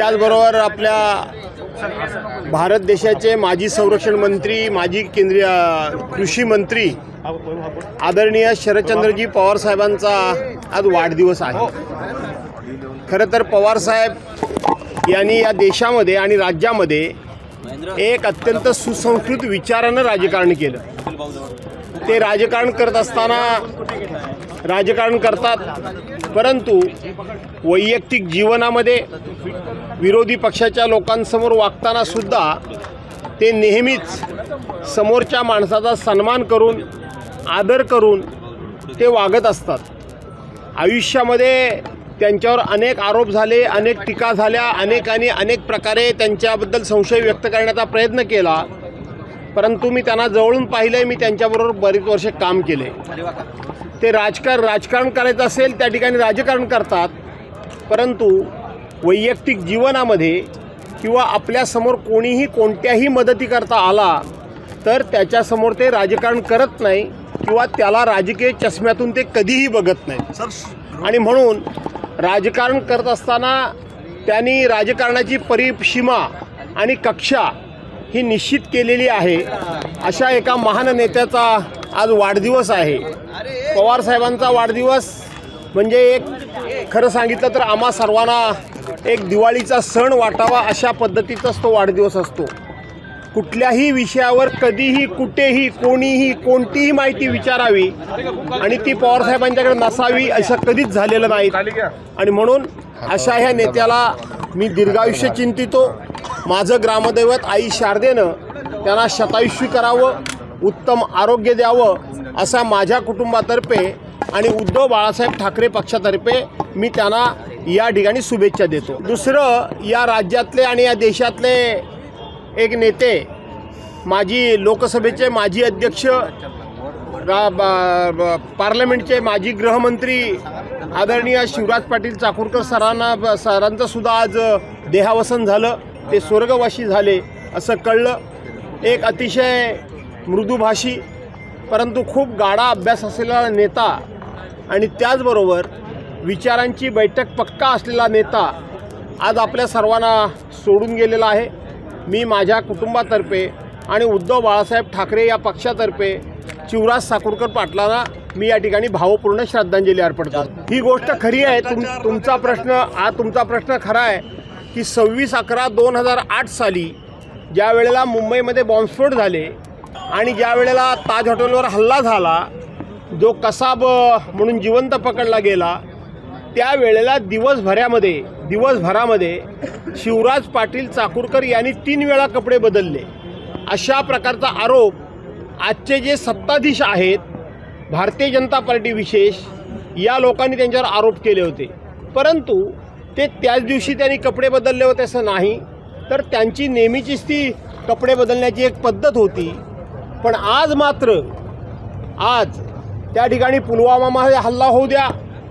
त्याचबरोबर आपल्या भारत देशाचे माजी संरक्षण मंत्री, माजी केंद्रीय कृषी मंत्री आदरणीय शरदचंद्रजी पवार साहेबांचा आज वाढदिवस आहे। खरं तर पवार साहेब यांनी या देशामध्ये आणि राज्यामध्ये एक अत्यंत सुसंस्कृत विचारानं राजकारण केलं। ते राजकारण करत असताना राजकारण करतात, परंतु वैयक्तिक जीवनामध्ये विरोधी पक्षाच्या लोकांसमोर वागताना सुद्धा ते नेहमीच समोरच्या माणसाचा सन्मान करून, आदर करून ते वागत असतात। आयुष्यामध्ये त्यांच्यावर अनेक आरोप झाले, अनेक टीका झाल्या, अनेकांनी अनेक प्रकारे त्यांच्याबद्दल संशय व्यक्त करण्याचा प्रयत्न केला, परंतु मी त्यांना जवळून पाहिलं आहे। मी त्यांच्याबरोबर बरीच वर्षे काम केले। ते राजकारण करायचं असेल त्या ठिकाणी राजकारण करतात, परंतु वैयक्तिक जीवनामध्ये किंवा आपल्यासमोर कोणीही कोणत्याही मदती करता आला तर त्याच्यासमोर ते राजकारण करत नाही किंवा त्याला राजकीय चष्म्यातून ते कधीही बघत नाही। आणि म्हणून राजकारण करत असताना त्यांनी राजकारणाची परिसीमा आणि कक्षा ही निश्चित केलेली आहे। अशा एका महान नेत्याचा आज वाढदिवस आहे। पवार साहेबांचा वाढदिवस म्हणजे एक खरं सांगितलं तर आम्हा सर्वांना एक दिवाळीचा सण वाटावा अशा पद्धतीचाच तो वाढदिवस असतो। कुठल्याही विषयावर कधीही कुठेही कोणीही कोणतीही माहिती विचारावी आणि ती पवार साहेबांच्याकडे नसावी असं कधीच झालेलं नाही। आणि म्हणून अशा ह्या नेत्याला मी दीर्घायुष्य चिंतितो। माझं ग्रामदैवत आई शारदेनं त्यांना शतायुष्य करावं, उत्तम आरोग्य द्यावं असा माझ्या कुटुंबातर्फे आणि उद्धव बाळासाहेब ठाकरे पक्षातर्फे मी त्यांना या ठिकाणी शुभेच्छा देतो। दुसरं, या राज्यातले आणि या देशातले एक नेते, माजी लोकसभेचे माजी अध्यक्ष, पार्लमेंटचे माजी गृहमंत्री आदरणीय शिवराज पाटील चाकूरकर सरांचं सुद्धा आज देहावसन झालं। ते स्वर्गवासी झाले असं कळलं। एक अतिशय मृदुभाषी परंतु खूप गाढा अभ्यास असलेला नेता आणि त्याचबरोबर विचारांची बैठक पक्का असलेला नेता आज आपल्या सर्वांना सोडून गेलेला आहे। मी माझ्या कुटुंबातर्फे आणि उद्धव बाळासाहेब ठाकरे या पक्षातर्फे शिवराज चाकूरकर पाटलांना मी या ठिकाणी भावपूर्ण श्रद्धांजली अर्पण करतो। ही गोष्ट खरी आहे। तुमचा प्रश्न खरा आहे की 26/11/2008 साली ज्या वेळेला मुंबईमध्ये बॉम्बस्फोट झाले आणि ज्या वेळेला ताज हॉटेलवर हल्ला झाला, जो कसाब म्हणून जिवंत पकडला गेला, त्यावेळेला दिवसभरामध्ये शिवराज पाटील चाकूरकर यांनी 3 वेळा कपडे बदलले। अशा प्रकारचा आरोप आजचे जे सत्ताधीश आहेत, भारतीय जनता पार्टी विशेष, या लोकांनी त्यांच्यावर आरोप केले होते। परंतु ते त्याच दिवशी त्यांनी कपडे बदलले होते असं नाही, तर त्यांची नेहमीचीच ती कपडे बदलण्याची एक पद्धत होती। पण आज मात्र त्या ठिकाणी पुलवामामध्ये हल्ला होऊ द्या,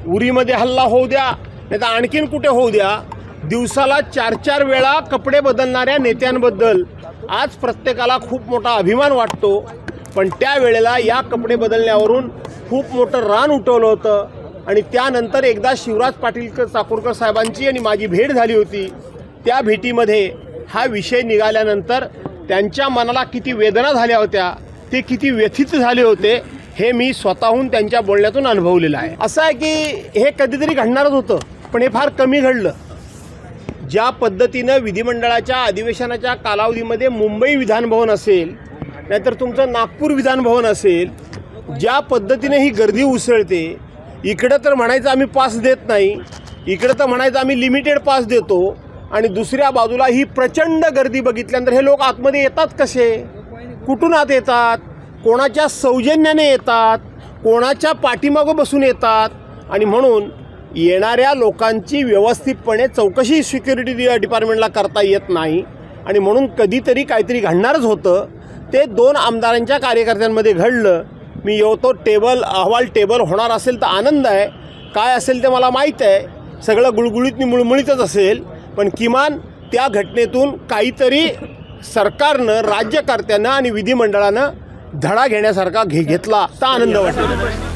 उरीमध्ये हल्ला होऊ द्या, नाही तर आणखीन कुठे होऊ द्या, दिवसाला 4-4 वेळा कपडे बदलणाऱ्या नेत्यांबद्दल आज प्रत्येकाला खूप मोठा अभिमान वाटतो। पण त्यावेळेला या कपडे बदलण्यावरून खूप मोठं रान उठवलं होतं आणि त्यानंतर एकदा शिवराज पाटील चाकूरकर साहेबांची आणि माझी भेट झाली होती। त्या भेटीमध्ये हा विषय निघाल्यानंतर त्यांच्या मनाला किती वेदना झाल्या होत्या, ते किती व्यथित झाले होते हे मी स्वतःहून त्यांच्या बोलण्यातून अनुभवलेलं आहे। असं आहे की हे कधीतरी घडणारच होतं, पण हे फार कमी घडलं। ज्या पद्धतीनं विधिमंडळाच्या अधिवेशनाच्या कालावधीमध्ये मुंबई विधानभवन असेल, नाहीतर तुमचं नागपूर विधानभवन असेल, ज्या पद्धतीने ही गर्दी उसळते, इकडं तर म्हणायचं आम्ही पास देत नाही, इकडं तर म्हणायचं आम्ही लिमिटेड पास देतो, आणि दुसऱ्या बाजूला ही प्रचंड गर्दी बघितल्यानंतर हे लोक आतमध्ये येतात कसे, कुठून आत येतात, कोणाच्या सौजन्याने येतात, कोणाच्या पाठीमागं बसून येतात, आणि म्हणून येणाऱ्या लोकांची व्यवस्थितपणे चौकशी सिक्युरिटी डिपार्टमेंटला करता येत नाही। आणि म्हणून कधीतरी काहीतरी घडणारच होतं। ते 2 आमदारांच्या कार्यकर्त्यांमध्ये घडलं। मी येतो अहवाल टेबल होणार असेल तर आनंद आहे, काय असेल ते मला माहीत आहे, सगळं गुळगुळीत मुळमुळीतच असेल, पण किमान त्या घटनेतून काहीतरी सरकारनं, राज्यकर्त्यांना आणि विधिमंडळानं धडा घेण्यासारखा घेतला तर आनंद वाटेल।